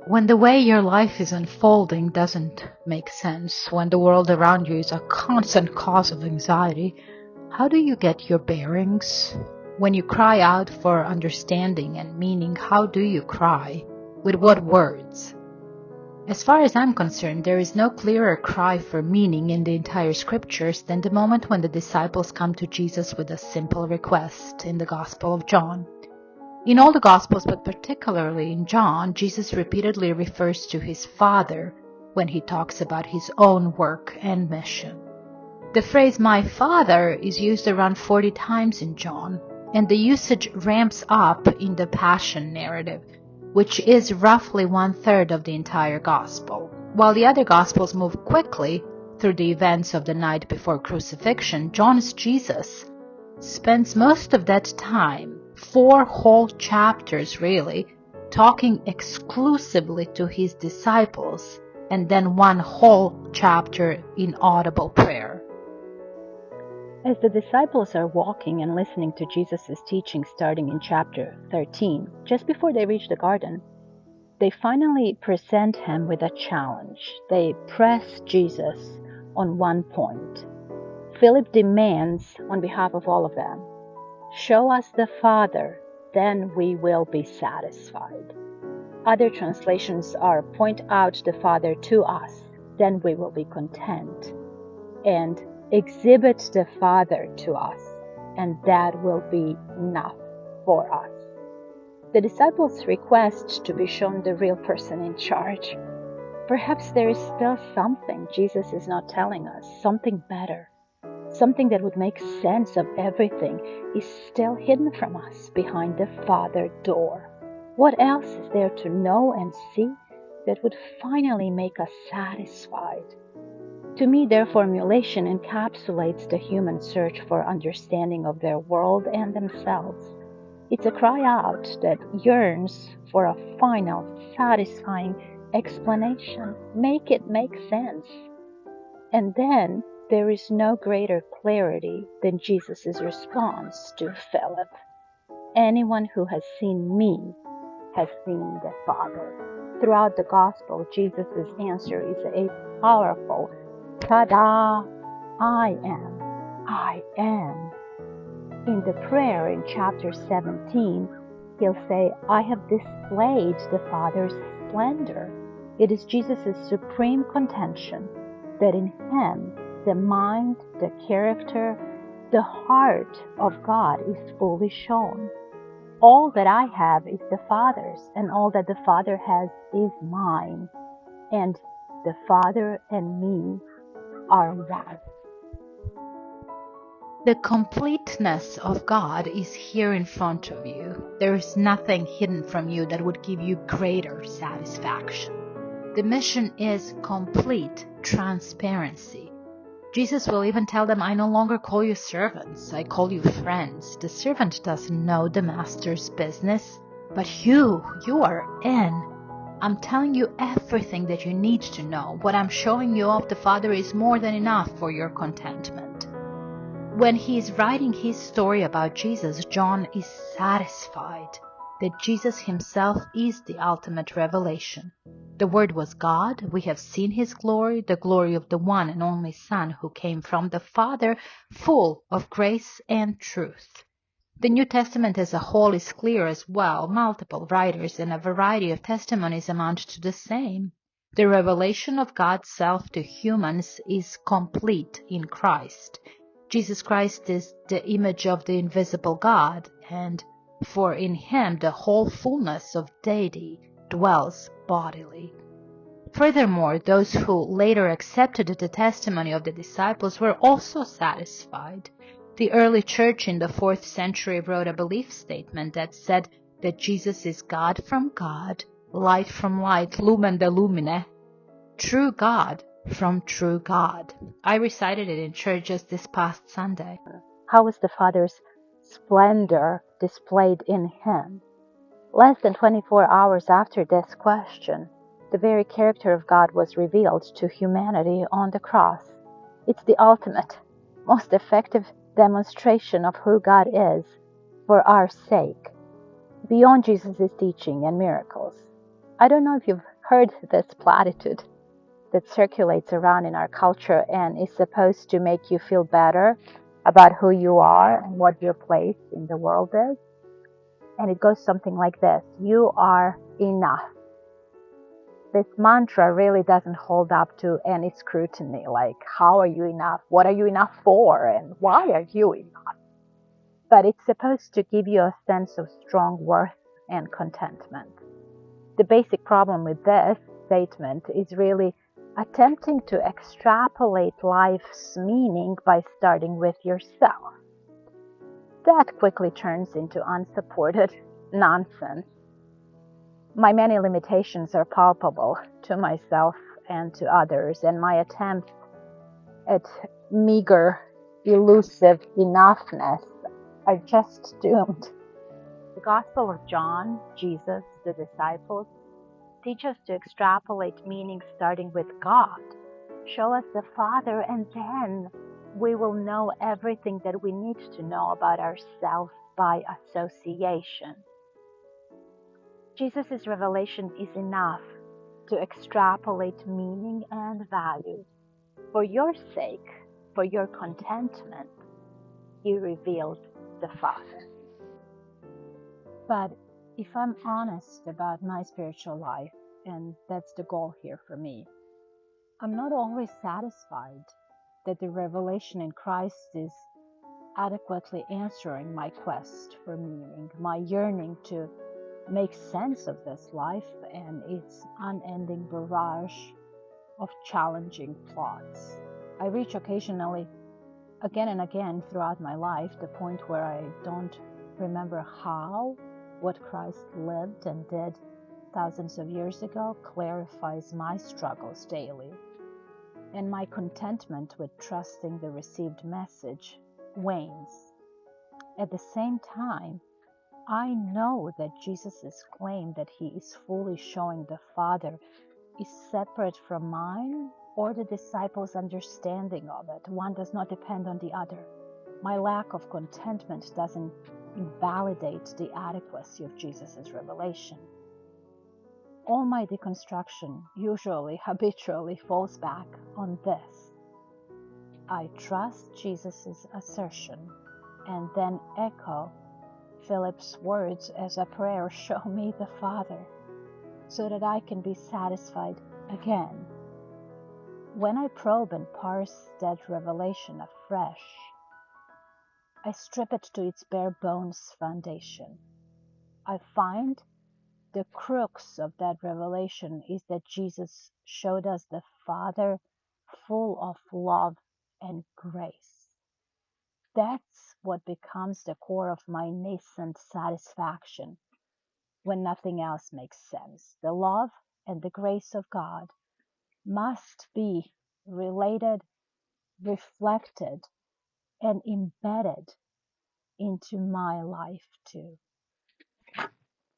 When the way your life is unfolding doesn't make sense, when the world around you is a constant cause of anxiety, how do you get your bearings? When you cry out for understanding and meaning, how do you cry? With what words? As far as I'm concerned, there is no clearer cry for meaning in the entire scriptures than the moment when the disciples come to Jesus with a simple request in the Gospel of John. In all the Gospels, but particularly in John, Jesus repeatedly refers to his Father when he talks about his own work and mission. The phrase "my Father" is used around 40 times in John, and the usage ramps up in the Passion narrative, which is roughly 1/3 of the entire Gospel. While the other Gospels move quickly through the events of the night before crucifixion, John's Jesus spends most of that time, 4 whole chapters really, talking exclusively to his disciples, and then 1 whole chapter in audible prayer. As the disciples are walking and listening to Jesus' teaching starting in chapter 13, just before they reach the garden, they finally present him with a challenge. They press Jesus on one point. Philip demands on behalf of all of them, "Show us the Father, then we will be satisfied." Other translations are, "Point out the Father to us, then we will be content." And "Exhibit the Father to us, and that will be enough for us." The disciples request to be shown the real person in charge. Perhaps there is still something Jesus is not telling us, something better. Something that would make sense of everything is still hidden from us behind the Father door. What else is there to know and see that would finally make us satisfied? To me, their formulation encapsulates the human search for understanding of their world and themselves. It's a cry out that yearns for a final, satisfying explanation. Make it make sense. And then there is no greater clarity than Jesus' response to Philip. "Anyone who has seen me has seen the Father." Throughout the Gospel, Jesus' answer is a powerful "Ta-da! I am. I am." In the prayer in chapter 17, he'll say, "I have displayed the Father's splendor." It is Jesus' supreme contention that in him the mind, the character, the heart of God is fully shown. All that I have is the Father's, and all that the Father has is mine. And the Father and me are one. The completeness of God is here in front of you. There is nothing hidden from you that would give you greater satisfaction. The mission is complete transparency. Jesus will even tell them, "I no longer call you servants, I call you friends." The servant doesn't know the master's business, but you are in. I'm telling you everything that you need to know. What I'm showing you of the Father is more than enough for your contentment. When he is writing his story about Jesus, John is satisfied that Jesus himself is the ultimate revelation. The Word was God. We have seen his glory, the glory of the one and only Son who came from the Father, full of grace and truth. The New Testament as a whole is clear as well. Multiple writers and a variety of testimonies amount to the same. The revelation of God's self to humans is complete in Christ. Jesus Christ is the image of the invisible God, and for in him the whole fullness of deity dwells bodily. Furthermore, those who later accepted the testimony of the disciples were also satisfied. The early church in the 4th century wrote a belief statement that said that Jesus is God from God, light from light, lumen de lumine, true God from true God. I recited it in church just this past Sunday. How was the Father's splendor displayed in him? Less than 24 hours after this question, the very character of God was revealed to humanity on the cross. It's the ultimate, most effective demonstration of who God is for our sake, beyond Jesus' teaching and miracles. I don't know if you've heard this platitude that circulates around in our culture and is supposed to make you feel better about who you are and what your place in the world is. And it goes something like this: you are enough. This mantra really doesn't hold up to any scrutiny, like how are you enough? What are you enough for? And why are you enough? But it's supposed to give you a sense of strong worth and contentment. The basic problem with this statement is really attempting to extrapolate life's meaning by starting with yourself. That quickly turns into unsupported nonsense. My many limitations are palpable to myself and to others, and my attempts at meager, elusive enoughness are just doomed. The Gospel of John, Jesus, the disciples, teach us to extrapolate meaning starting with God. Show us the Father, and then we will know everything that we need to know about ourselves by association. Jesus' revelation is enough to extrapolate meaning and value. For your sake, for your contentment, He revealed the Father. But if I'm honest about my spiritual life, and that's the goal here for me, I'm not always satisfied that the revelation in Christ is adequately answering my quest for meaning, my yearning to make sense of this life and its unending barrage of challenging plots. I reach occasionally, again and again throughout my life, the point where I don't remember how what Christ lived and did thousands of years ago clarifies my struggles daily, and my contentment with trusting the received message wanes. At the same time, I know that Jesus' claim that He is fully showing the Father is separate from mine or the disciples' understanding of it. One does not depend on the other. My lack of contentment doesn't invalidate the adequacy of Jesus' revelation. All my deconstruction usually, habitually falls back on this: I trust Jesus' assertion and then echo Philip's words as a prayer, show me the Father, so that I can be satisfied again. When I probe and parse that revelation afresh, I strip it to its bare bones foundation. I find the crux of that revelation is that Jesus showed us the Father full of love and grace. That's what becomes the core of my nascent satisfaction when nothing else makes sense. The love and the grace of God must be related, reflected, and embedded into my life too.